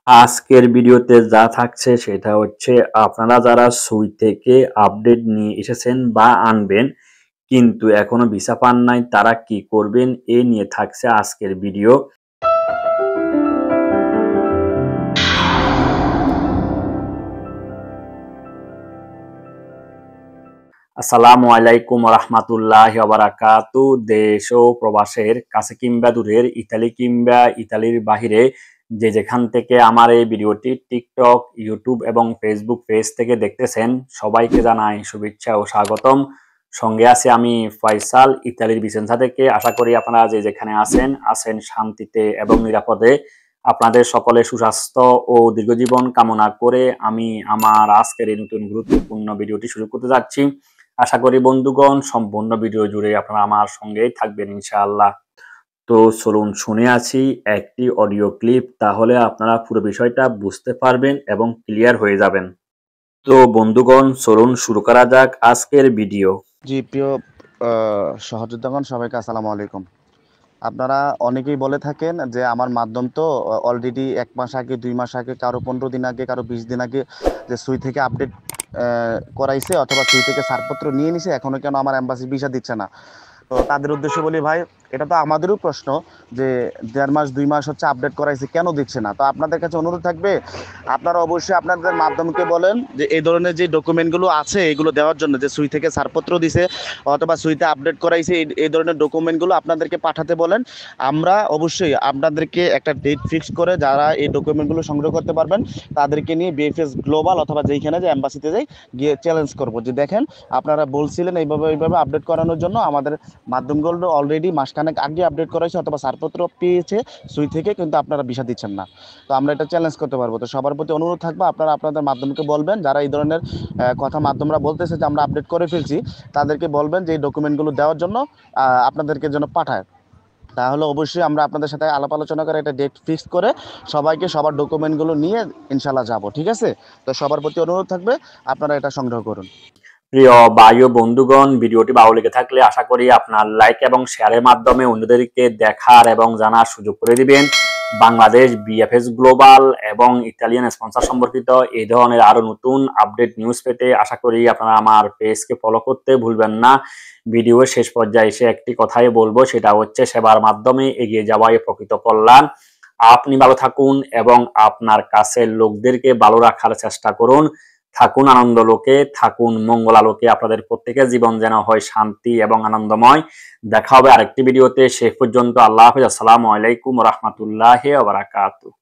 আজকের ভিডিওতে যা থাকছে সেটা হচ্ছে আপনারা যারা সুই থেকে আপডেট নিয়ে এসেছেন বা আনবেন কিন্তু এখনো ভিসা পান নাই তারা কি করবেন এ নিয়ে থাকছে আজকের ভিডিও। আসসালামু আলাইকুম রাহমাতুল্লাহি ওয়া বারাকাতু। দেশ ও প্রবাসের কাছে কিংবা দূরের ইতালি কিংবা ইতালির বাহিরে যে যেখান থেকে আমার এই ভিডিওটি টিকটক, ইউটিউব এবং ফেসবুক পেজ থেকে দেখতেছেন সবাইকে জানাই শুভেচ্ছা ও স্বাগতম। সঙ্গে আছি আমি ফয়সাল ইতালির ভিসেন্সা থেকে। আশা করি আপনারা যে যেখানে আছেন শান্তিতে এবং নিরাপদে। আপনাদের সকলের সুস্বাস্থ্য ও দীর্ঘজীবন কামনা করে আমি আমার আজকের এই নতুন গুরুত্বপূর্ণ ভিডিওটি শুরু করতে যাচ্ছি। আশা করি বন্ধুগণ সম্পূর্ণ ভিডিও জুড়ে আপনারা আমার সঙ্গেই থাকবেন ইনশাআল্লাহ। তো চলুন শুনে আসি একটি অডিও ক্লিপ, তাহলে আপনারা পুরো বিষয়টা বুঝতে পারবেন এবং ক্লিয়ার হয়ে যাবেন। তো বন্ধুগণ চলুন শুরু করা যাক আজকের ভিডিও। জি প্রিয় সহযোদ্ধাগণ সবাইকে আসসালামু আলাইকুম। আপনারা অনেকেই বলে থাকেন যে আমার মাধ্যম তো অলরেডি 1 মাস আগে 2 মাস আগে কারো 15 দিন আগে কারো 20 দিন আগে যে সুই থেকে আপডেট করাইছে অথবা সুই থেকে ছাড়পত্র নিয়ে নিছে, এখনো কেন আমার এম্বাসি ভিসা দিচ্ছে না। তো তাদের উদ্দেশ্যে বলি ভাই, এটা তো আমাদেরও প্রশ্ন যে 1.5 মাস 2 মাস হচ্ছে আপডেট করাইছে, কেন দিচ্ছে না? তো আপনাদের কাছে অনুরোধ থাকবে আপনারা অবশ্যই আপনাদের মাধ্যমকে বলেন যে এই ধরনের যে ডকুমেন্টগুলো আছে এগুলো দেওয়ার জন্য, যে সুই থেকে ছাড়পত্র দিছে অথবা সুইতে আপডেট করাইছে এই ধরনের ডকুমেন্টগুলো আপনাদেরকে পাঠাতে বলেন। আমরা অবশ্যই আপনাদেরকে একটা ডেট ফিক্স করে যারা এই ডকুমেন্টগুলো সংগ্রহ করতে পারবেন তাদেরকে নিয়ে বিএফএস গ্লোবাল অথবা যেইখানে যে এম্বাসিতে যাই গিয়ে চ্যালেঞ্জ করব যে দেখেন আপনারা বলছিলেন এইভাবে আপডেট করানোর জন্য, আমাদের মাধ্যমগুলো অলরেডি মাসখানেক আগে আপডেট করাইছে অথবা ছাড়পত্র পেয়েছে সুই থেকে, কিন্তু আপনারা ভিসা দিচ্ছেন না। তো আমরা এটা চ্যালেঞ্জ করতে পারবো। তো সবার প্রতি অনুরোধ থাকবে আপনারা আপনাদের মাধ্যমকে বলবেন যারা এই ধরনের কথা মাধ্যমরা বলতেছে যে আমরা আপডেট করে ফেলছি, তাদেরকে বলবেন যে এই ডকুমেন্টগুলো দেওয়ার জন্য আপনাদেরকে যেন পাঠায়। তাহলে অবশ্যই আমরা আপনাদের সাথে আলাপ আলোচনা করে একটা ডেট ফিক্স করে সবাইকে সবার ডকুমেন্টগুলো নিয়ে ইনশাল্লাহ যাব, ঠিক আছে? তো সবার প্রতি অনুরোধ থাকবে আপনারা এটা সংগ্রহ করুন। প্রিয় ভাই ও বন্ধুগণ, ভিডিওটি ভালো লেগে থাকলে আশা করি আপনার লাইক এবং শেয়ারের মাধ্যমে অন্যদেরকে দেখার এবং জানার সুযোগ করে দিবেন। বাংলাদেশ বিএফএস গ্লোবাল এবং ইতালিয়ান স্পন্সর সম্পর্কিত এই ধরনের আরো নতুন আপডেট নিউজ পেতে আশা করি আপনারা আমার পেজকে ফলো করতে ভুলবেন না। ভিডিওর শেষ পর্যায়ে এসে একটি কথাই বলবো, সেটা হচ্ছে সেবার মাধ্যমে এগিয়ে যাওয়াই প্রকৃত কল্যাণ। আপনি ভালো থাকুন এবং আপনার কাছের লোকদেরকে ভালো রাখার চেষ্টা করুন। থাকুন আনন্দ লোকে, থাকুন মঙ্গলালোকে। আপনাদের প্রত্যেকের জীবন যেন হয় শান্তি এবং আনন্দময়। দেখা হবে আরেকটি ভিডিওতে। সে পর্যন্ত আল্লাহ হাফেজ। আসসালামু আলাইকুম ওয়া রাহমাতুল্লাহি ওয়া বারাকাতুহু।